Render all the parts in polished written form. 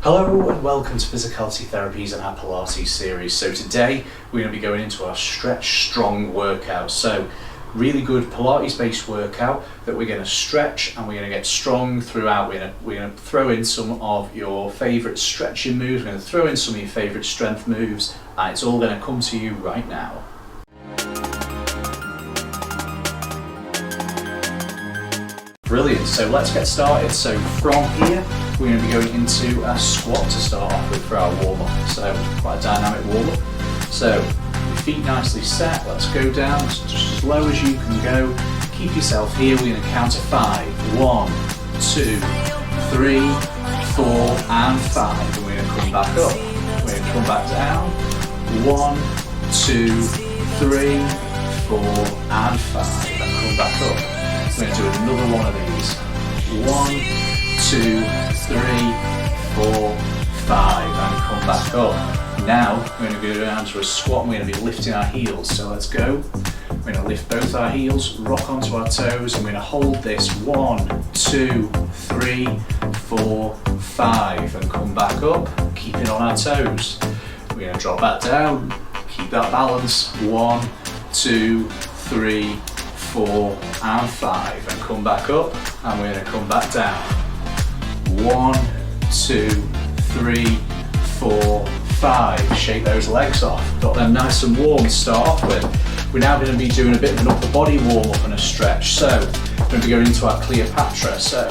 Hello and welcome to Physicality Therapies and our Pilates series. So today we're going to be going into our stretch strong workout. So really good Pilates based workout that we're going to stretch and we're going to get strong throughout. We're going to throw in some of your favourite stretching moves, we're going to throw in some of your favourite strength moves, and it's all going to come to you right now. Brilliant, so let's get started. So from here we're going to be going into a squat to start off with for our warm-up. So quite a dynamic warm-up. So your feet nicely set, let's go down just as low as you can go. Keep yourself here, we're going to count to 5. 1, 2, 3, 4 and 5. And we're going to come back up. We're going to come back down. 1, 2, 3, 4 and 5. And come back up. We're going to do another one of these. 1, 2, 3, 4, 5, and come back up. Now we're going to go down to a squat and we're going to be lifting our heels. So let's go. We're going to lift both our heels, rock onto our toes, and we're going to hold this 1, 2, 3, 4, 5, and come back up, keeping on our toes. We're going to drop that down, keep that balance. 1, 2, 3, 4 and 5, and come back up, and we're going to come back down. 1, 2, 3, 4, 5. Shake those legs off. Got them nice and warm to start off with. We're now going to be doing a bit of an upper body warm up and a stretch. So we're going to be going into our Cleopatra. So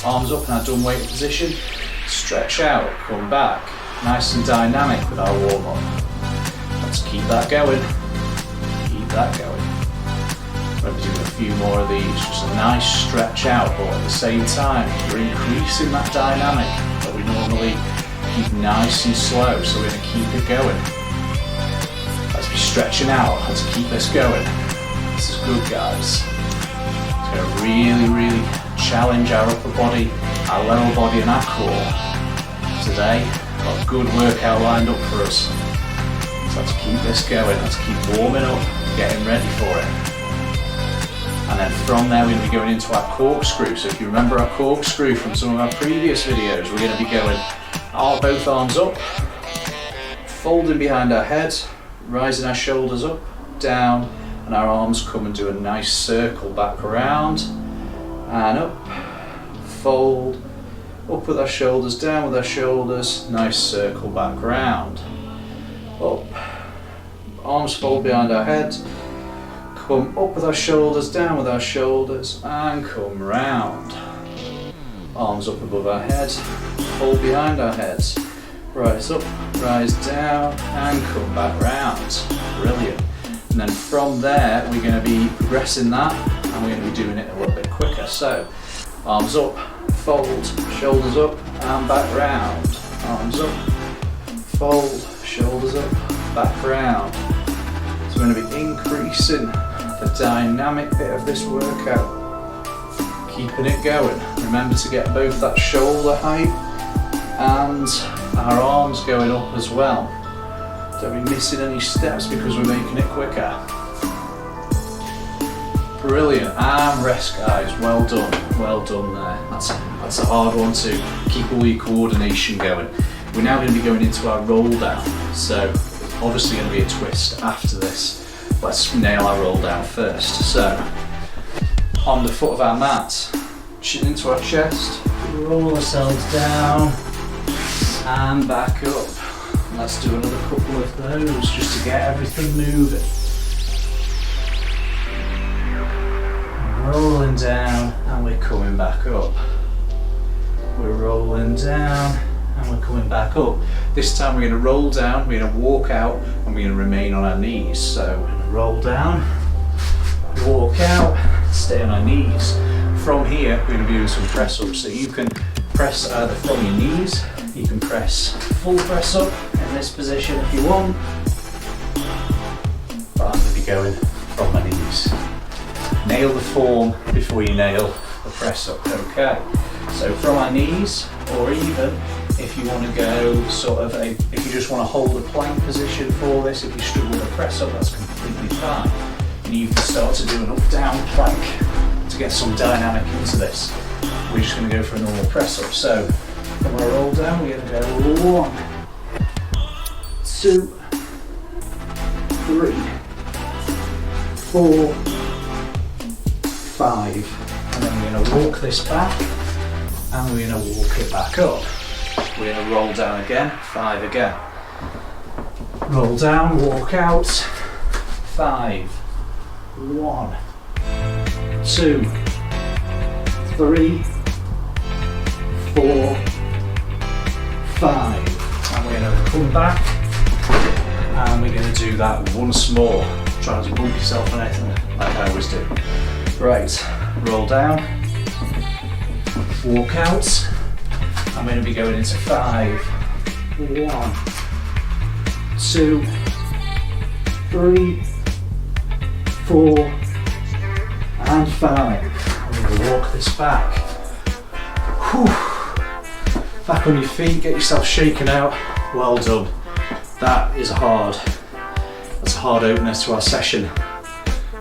arms up in our dumb weight position. Stretch out, come back. Nice and dynamic with our warm up. Let's keep that going. Keep that going. We're going to be doing a few more of these, just a nice stretch out, but at the same time we're increasing that dynamic that we normally keep nice and slow, so we're going to keep it going. Let's be stretching out, let's keep this going. This is good, guys. It's going to really challenge our upper body, our lower body and our core. Today, got a good workout lined up for us. So let's keep this going, let's keep warming up, getting ready for it. And then from there we're going to be going into our corkscrew. So if you remember our corkscrew from some of our previous videos, we're going to be going both arms up, folding behind our head, rising our shoulders up, down, and our arms come and do a nice circle back around and up, fold, up with our shoulders, down with our shoulders, nice circle back around, up, arms fold behind our head, come up with our shoulders, down with our shoulders, and come round. Arms up above our head, fold behind our heads, rise up, rise down, and come back round. Brilliant. And then from there, we're going to be progressing that, and we're going to be doing it a little bit quicker. So, arms up, fold, shoulders up, and back round. Arms up, fold, shoulders up, back round. So we're going to be increasing the dynamic bit of this workout, keeping it going. Remember to get both that shoulder height and our arms going up as well. Don't be missing any steps because we're making it quicker. Brilliant. Arm rest, guys. Well done there. That's a hard one to keep all your coordination going. We're now going to be going into our roll down. So it's obviously going to be a twist after this. Let's nail our roll down first. So, on the foot of our mat, chin into our chest, roll ourselves down and back up. Let's do another couple of those just to get everything moving. Rolling down and we're coming back up. We're rolling down and we're coming back up. This time we're going to roll down, we're going to walk out, and we're going to remain on our knees. So we're going to roll down, walk out, stay on our knees. From here we're going to be doing some press ups. So you can press either from your knees, you can press full press up in this position if you want, but I'm going to be going from my knees. Nail the form before you nail the press up, okay? So from our knees, or even if you want to go sort of if you just want to hold a plank position for this, if you struggle with a press up, that's completely fine. And you can start to do an up down plank to get some dynamic into this. We're just going to go for a normal press up. So From our roll down, we're going to go 1, 2, 3, 4, 5. And then we're going to walk this back, and we're going to walk it back up. We're going to roll down again, 5 again. Roll down, walk out, 5, 1, 2, 3, 4, 5. And we're going to come back, and we're going to do that once more. Try not to bump yourself on anything like I always do. Right, roll down, walk out. I'm going to be going into 5, 1, 2, 3, 4, and 5. I'm going to walk this back. Whew. Back on your feet, get yourself shaken out. Well done. That is hard. That's a hard opener to our session.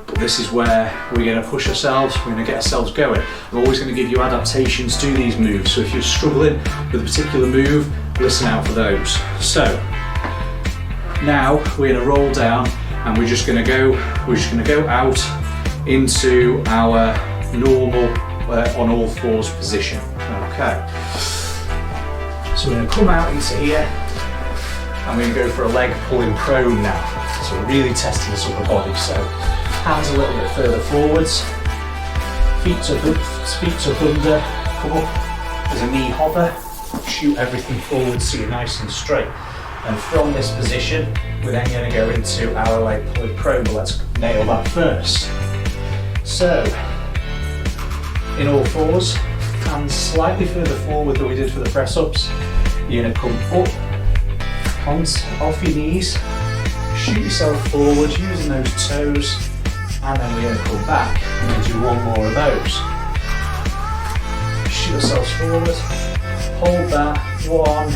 But this is where we're going to push ourselves, we're going to get ourselves going. I'm always going to give you adaptations to these moves. So if you're struggling with a particular move, listen out for those. So now we're going to roll down, and we're just going to go out into our normal on all fours position. Okay. So we're going to come out into here, and we're going to go for a leg pulling prone now. So we're really testing this upper body. So hands a little bit further forwards, feet up under, come up as a knee hover, shoot everything forward so you're nice and straight. And from this position, we're then going to go into our leg pulling prone, but let's nail that first. So, in all fours, hands slightly further forward than we did for the press ups. You're going to come up, off your knees, shoot yourself forward using those toes, and then we're going to come back and do one more of those. Shoot yourselves forward, hold that, 1,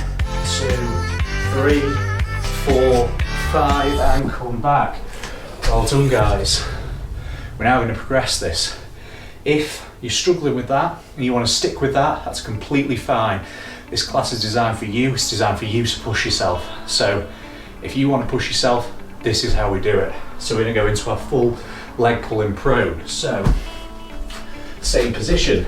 2, 3, 4, 5, and come back. Well done, guys. We're now going to progress this. If you're struggling with that and you want to stick with that, that's completely fine. This class is designed for you, it's designed for you to push yourself. So if you want to push yourself, this is how we do it. So we're going to go into our full leg pulling prone. So same position,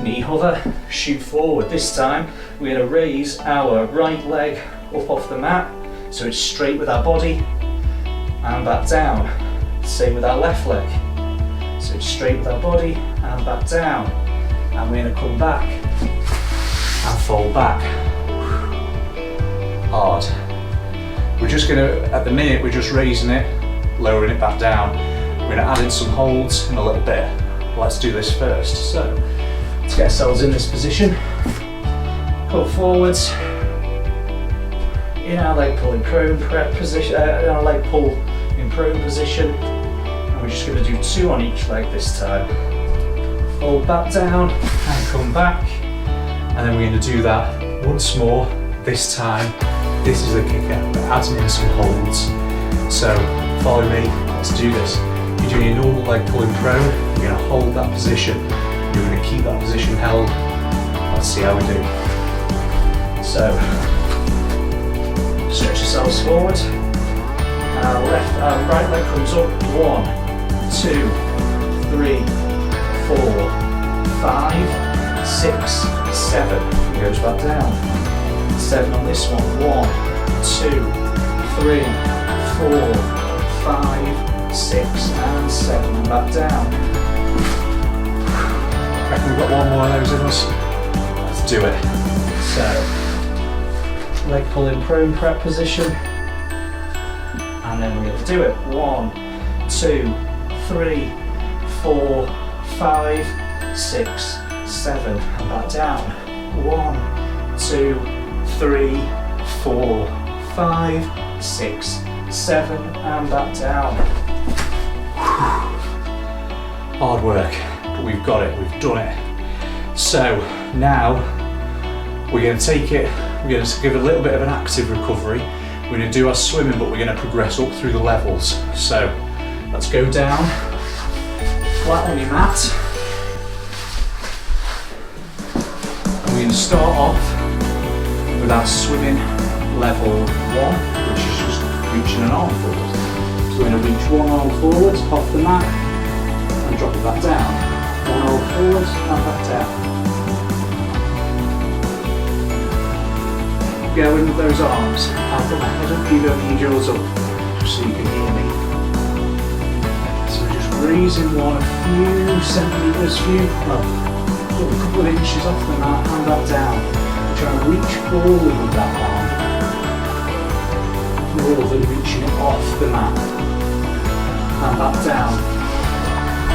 knee hover, shoot forward. This time we're going to raise our right leg up off the mat so it's straight with our body, and back down. Same with our left leg, so it's straight with our body and back down. And we're going to come back and fold back. Hard. We're just going to, at the minute, we're just raising it, lowering it back down. We're going to add in some holds in a little bit. Let's do this first. So let's get ourselves in this position. Pull forwards in our leg pull in prone position. In our leg pull in prone position. And we're just going to do 2 on each leg this time. Fold back down and come back. And then we're going to do that once more. This time, this is the kicker. We're adding in some holds. So follow me. Let's do this. You're doing your normal leg pulling prone. You're going to hold that position. You're going to keep that position held. Let's see how we do. So stretch yourselves forward. Our right leg comes up. 1, 2, 3, 4, 5, 6, 7. It goes back down. 7 on this one. 1, 2, 3, 4, 5, 6, and 7. And back down. I reckon we've got one more of those in us. Let's do it. So, leg pull in prone prep position. And then we're going to do it. 1, 2, 3, 4, 5, 6, 7. And back down. 1, 2, 3, 4, 5, 6, 7, and back down. Hard work, but we've got it, we've done it. So now we're going to take it, we're going to give it a little bit of an active recovery. We're going to do our swimming, but we're going to progress up through the levels. So let's go down, flat on your mat. And we're going to start off with our swimming level 1, which is just reaching an arm forward. So we're going to reach one arm forwards off the mat and drop it back down. One arm forwards and back down. Going with those arms. I'll put my head up, you don't need yours up, just so you can hear me. So we're just raising one a few centimetres, a couple of inches off the mat and back down. Trying to reach forward with that arm, rather than reaching it off the mat and back down.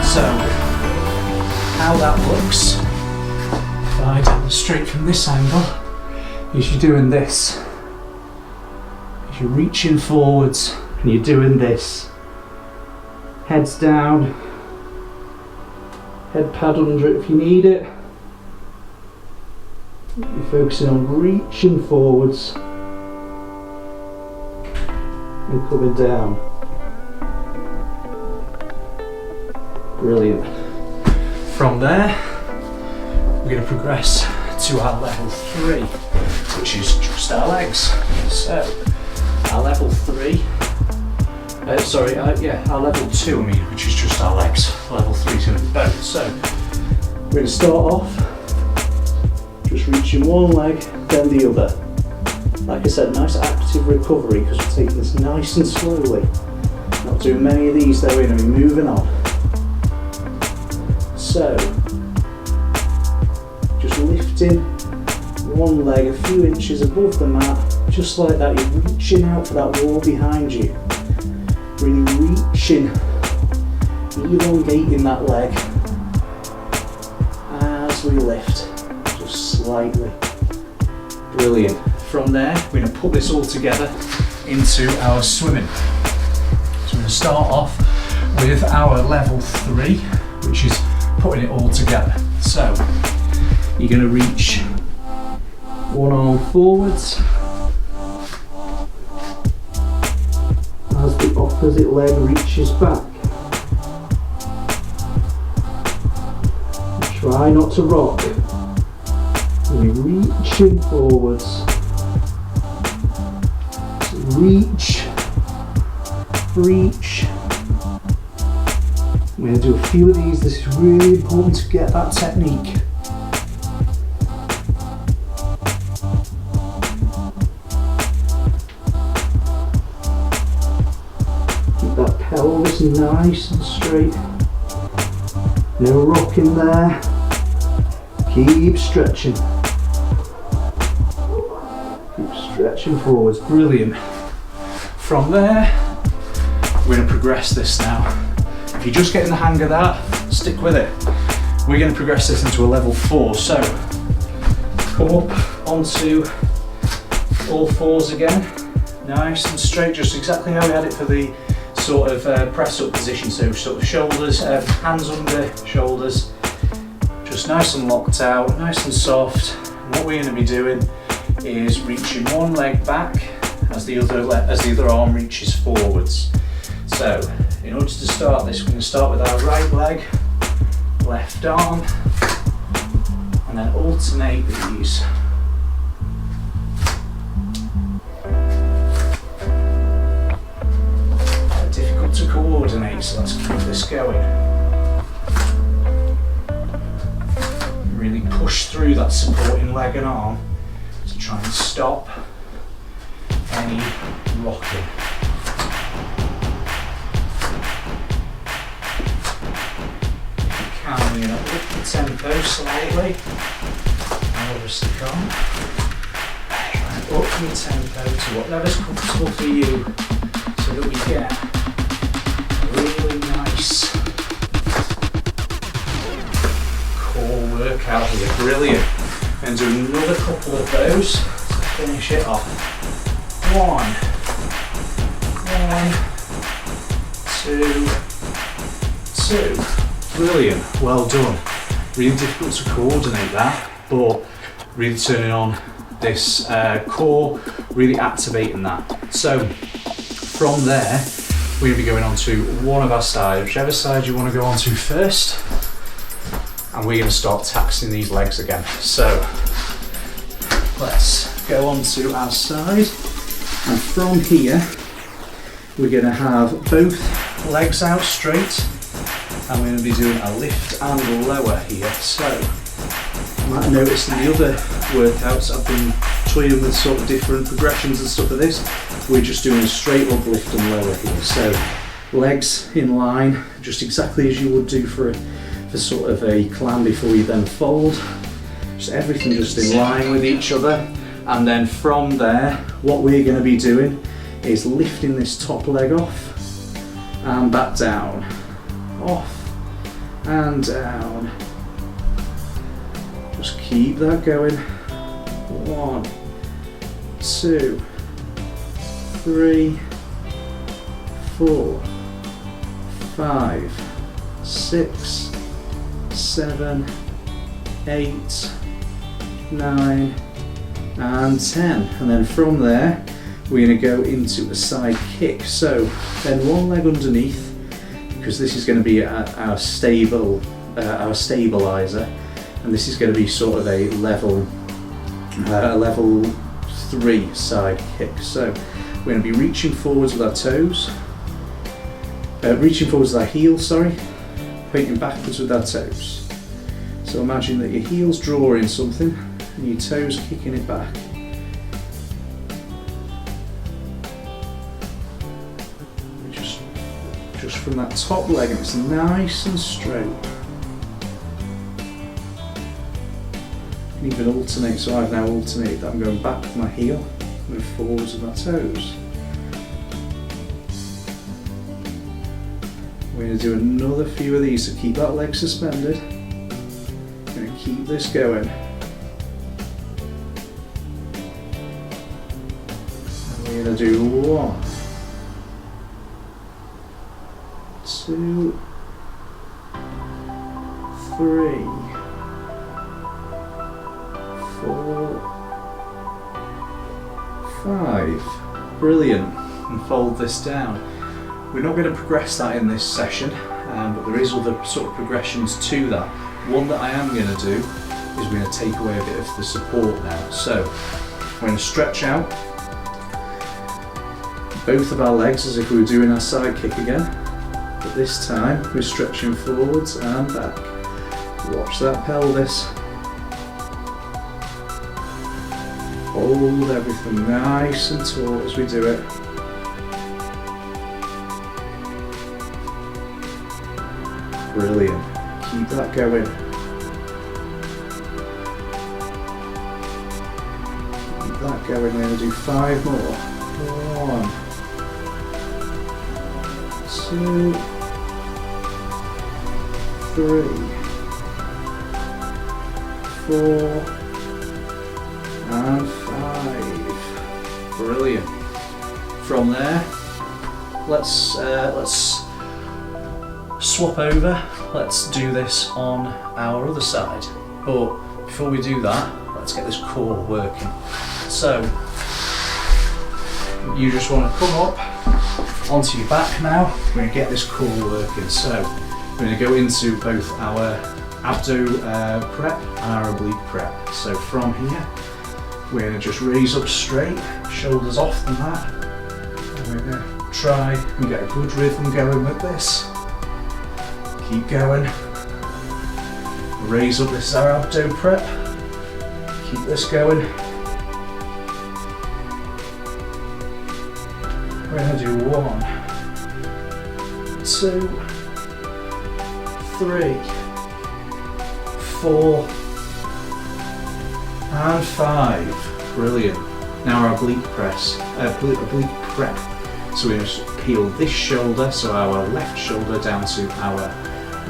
So, how that looks, if I demonstrate from this angle, is you're doing this. Is you're reaching forwards and you're doing this. Heads down, head pad under it if you need it. You're focusing on reaching forwards and coming down. Brilliant. From there, we're going to progress to our level 3, which is just our legs. So, our level 3, our level 2, which is just our legs. Level 3 is going to be both. So, we're going to start off just reaching one leg, then the other. Like I said, nice active recovery because we're taking this nice and slowly. Not doing many of these though, we're going to be moving on. So, just lifting one leg a few inches above the mat, just like that. You're reaching out for that wall behind you. Really reaching, elongating that leg as we lift. Slightly. Brilliant. From there, we're going to put this all together into our swimming. So we're going to start off with our level 3, which is putting it all together. So you're going to reach one arm forwards as the opposite leg reaches back. Try not to rock. We're reaching forwards. So reach. We're going to do a few of these. This is really important to get that technique. Keep that pelvis nice and straight. No rocking there. Keep stretching. Stretching forwards, brilliant. From there, we're going to progress this now. If you're just getting the hang of that, stick with it. We're going to progress this into a level 4. So, come up onto all fours again, nice and straight, just exactly how we had it for the sort of press up position. So, sort of shoulders, hands under shoulders, just nice and locked out, nice and soft. And what we're going to be doing is reaching one leg back as the other arm reaches forwards. So, in order to start this, we're going to start with our right leg, left arm, and then alternate these. Difficult to coordinate, so let's keep this going. Really push through that supporting leg and arm to try and stop any rocking. If you can, we're going to up the tempo slightly. I obviously can't. Try and up your tempo to whatever's comfortable for you so that we get a really nice core workout here. Brilliant. And do another couple of those to finish it off. 1, 2. Brilliant, well done. Really difficult to coordinate that, but really turning on this core, really activating that. So from there, we're going to be going on to one of our sides, whichever side you want to go on to first, and we're going to start taxing these legs again. So let's go on to our side, and from here we're going to have both legs out straight, and we're going to be doing a lift and lower here. So you might have noticed in the other workouts I've been toying with sort of different progressions and stuff of this. We're just doing a straight up lift and lower here. So legs in line, just exactly as you would do for sort of a climb before you then fold. Just everything just in line with each other. And then from there, what we're going to be doing is lifting this top leg off and back down. Off and down. Just keep that going. 1, 2, 3, 4, 5, 6, 7, 8, 9, and 10. And then from there, we're going to go into a side kick. So then one leg underneath, because this is going to be our stabilizer, and this is going to be sort of a level 3 side kick. So we're going to be reaching forwards with our toes, reaching forwards with our heels, pointing backwards with our toes. So imagine that your heels drawing something and your toes kicking it back. Just from that top leg, and it's nice and straight. You can even alternate, so I've now alternated that. I'm going back with my heel, move forwards with my toes. We're going to do another few of these, so keep that leg suspended. We're going to keep this going. And we're going to do 1, 2, 3, 4, 5. Brilliant. And fold this down. We're not going to progress that in this session, but there is other sort of progressions to that. One that I am going to do is we're going to take away a bit of the support now. So we're going to stretch out both of our legs as if we were doing our side kick again. But this time we're stretching forwards and back. Watch that pelvis. Hold everything nice and taut as we do it. Brilliant. Keep that going. Keep that going. We're going to do 5 more. 1, 2, 3, 4, and 5. Brilliant. From there, let's swap over. Let's do this on our other side. But before we do that, let's get this core working. So you just want to come up onto your back now. We're going to get this core working. So we're going to go into both our abdo prep and our oblique prep. So from here, we're going to just raise up straight, shoulders off the mat. And we're going to try and get a good rhythm going with this. Keep going. Raise up, this is our abdo prep. Keep this going. We're going to do 1, 2, 3, 4, and 5. Brilliant. Now our oblique press, oblique prep. So we're going to peel this shoulder, so our left shoulder down to our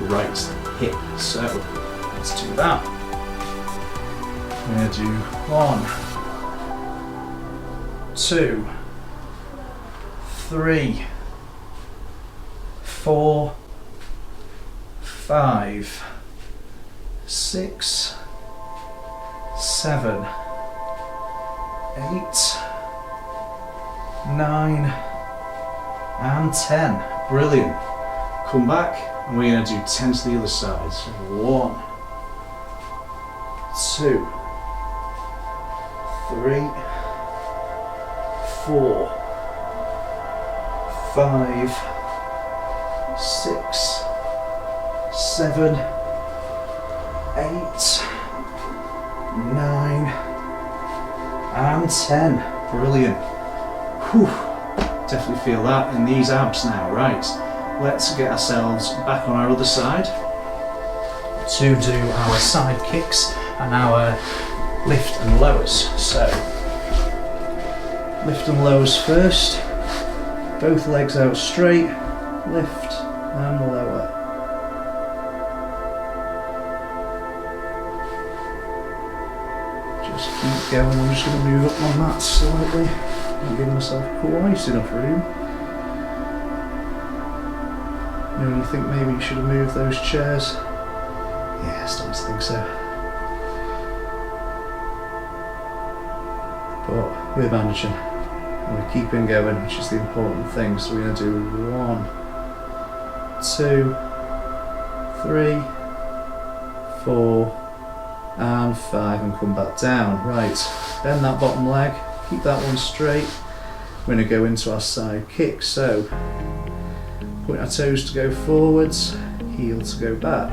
right hip. So let's do that. We're going to do 1, 2, 3, 4, 5, 6, 7, 8, 9, and 10. Brilliant. Come back and we're going to do 10 to the other side. So 1, 2, 3, 4, 5, 6, 7, 8, 9 and 10. Brilliant. Whew. Definitely feel that in these abs now. Right, let's get ourselves back on our other side to do our side kicks and our lift and lowers. So lift and lowers first, both legs out straight, lift and lower. Just keep going. I'm just going to move up my mat slightly. I'm giving myself quite enough room. You know, you think maybe you should have moved those chairs? Yeah, I started to think so. But we're bandaging and we're keeping going, which is the important thing. So we're going to do 1, 2, 3, 4 and 5 and come back down. Right, bend that bottom leg, keep that one straight. We're going to go into our side kick. So point our toes to go forwards, heel to go back.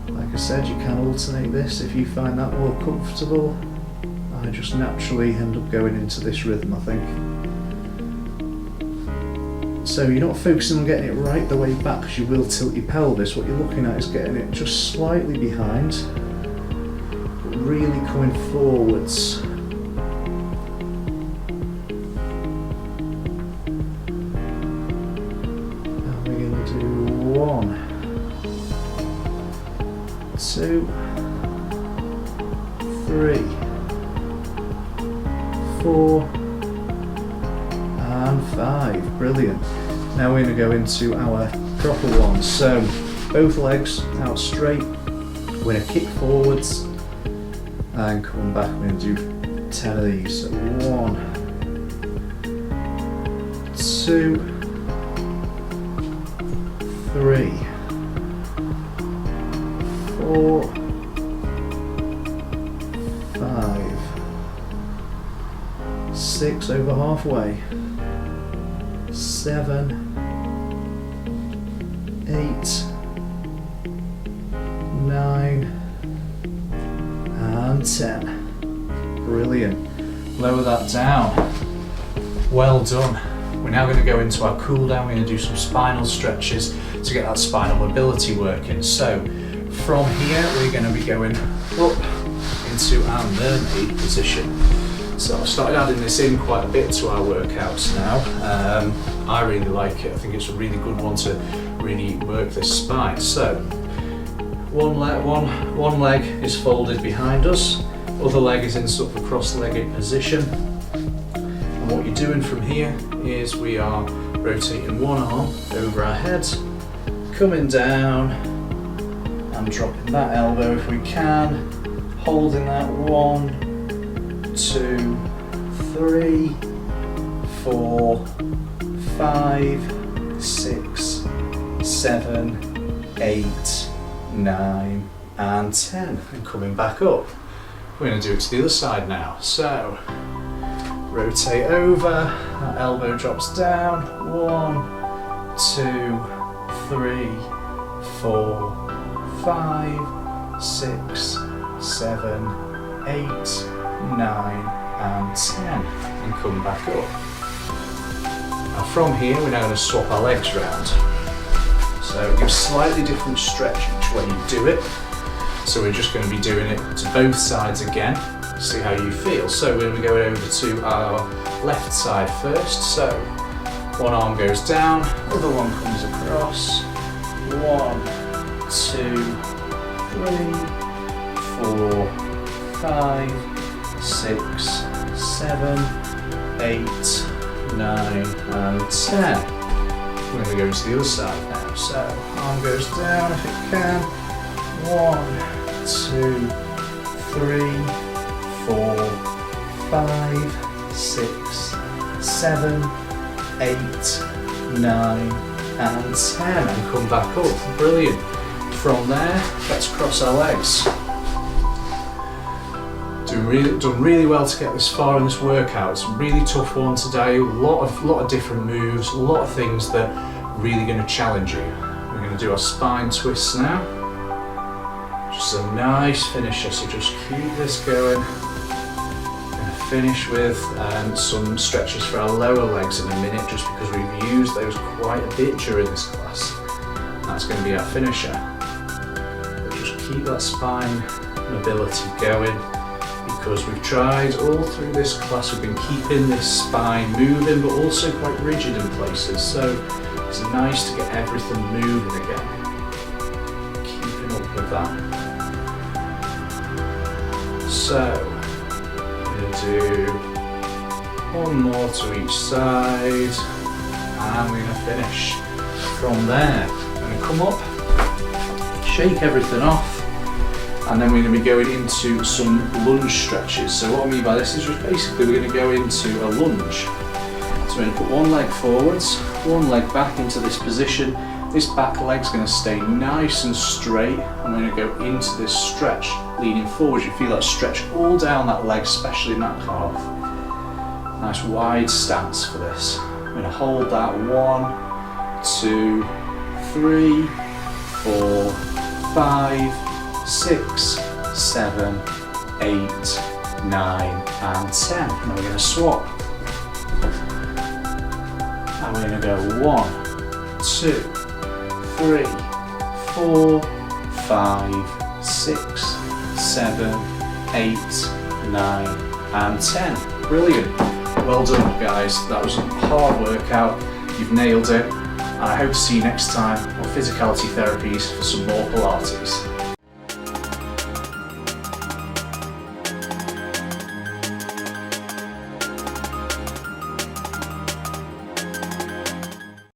Like I said, you can alternate this if you find that more comfortable. I just naturally end up going into this rhythm, I think. So you're not focusing on getting it right the way back because you will tilt your pelvis. What you're looking at is getting it just slightly behind, but really coming forwards. And we're going to do 1, 2, 3, 4 and 5. Brilliant. Now we're going to go into our proper ones. So both legs out straight. We're going to kick forwards and come back. We're going to do 10 of these. So 1, 2, 3, 4, 5, 6 over halfway, 7, 8, 9 and 10. Brilliant. Lower that down. Well done. We're now going to go into our cool down. We're going to do some spinal stretches to get that spinal mobility working. So from here we're going to be going up into our mermaid position. So I've started adding this in quite a bit to our workouts now. I really like it. I think it's a really good one to really work this spine. So one leg is folded behind us, other leg is in sort of a cross-legged position. And what you're doing from here is we are rotating one arm over our head, coming down and dropping that elbow if we can, holding that 1, 2, 3, 4, 5, 6, 7, 8, 9 and 10 and coming back up. We're going to do it to the other side now. So rotate over, that elbow drops down, 1, 2, 3, 4, 5, 6, 7, 8, 9 and 10 and come back up. Now from here we're now going to swap our legs round. So give slightly different stretch each way you do it. So we're just going to be doing it to both sides again. See how you feel. So we're going to go over to our left side first. So one arm goes down, other one comes across. 1, 2, 3, 4, 5, 6, 7, 8, 9 and 10. We're going to go to the other side now. So arm goes down if it can. 1, 2, 3, 4, 5, 6, 7, 8, 9 and 10 and come back up. Brilliant. From there, let's cross our legs. Do done really well to get this far in this workout. It's a really tough one today. A lot of different moves, a lot of things that are really going to challenge you. We're going to do our spine twists now. Just a nice finisher, so just keep this going. We're going to finish with some stretches for our lower legs in a minute, just because we've used those quite a bit during this class. That's going to be our finisher. But just keep that spine mobility going, because we've tried all through this class, we've been keeping this spine moving but also quite rigid in places, so it's nice to get everything moving again. Keeping up with that. So we're going to do one more to each side, and we're going to finish from there. We're going to come up, shake everything off, and then we're going to be going into some lunge stretches. So what I mean by this is just basically we're going to go into a lunge. So we're going to put one leg forwards, one leg back into this position. This back leg's going to stay nice and straight, and we're going to go into this stretch, leaning forward. You feel that stretch all down that leg, especially in that calf. Nice wide stance for this. We're going to hold that 1, 2, 3, 4, 5, 6, 7, 8, 9, and 10. Now we're going to swap. And we're going to go 1, 2, 3, 4, 5, 6, 7, 8, 9, and 10. Brilliant. Well done, guys. That was a hard workout. You've nailed it. And I hope to see you next time on Physicality Therapies for some more Pilates.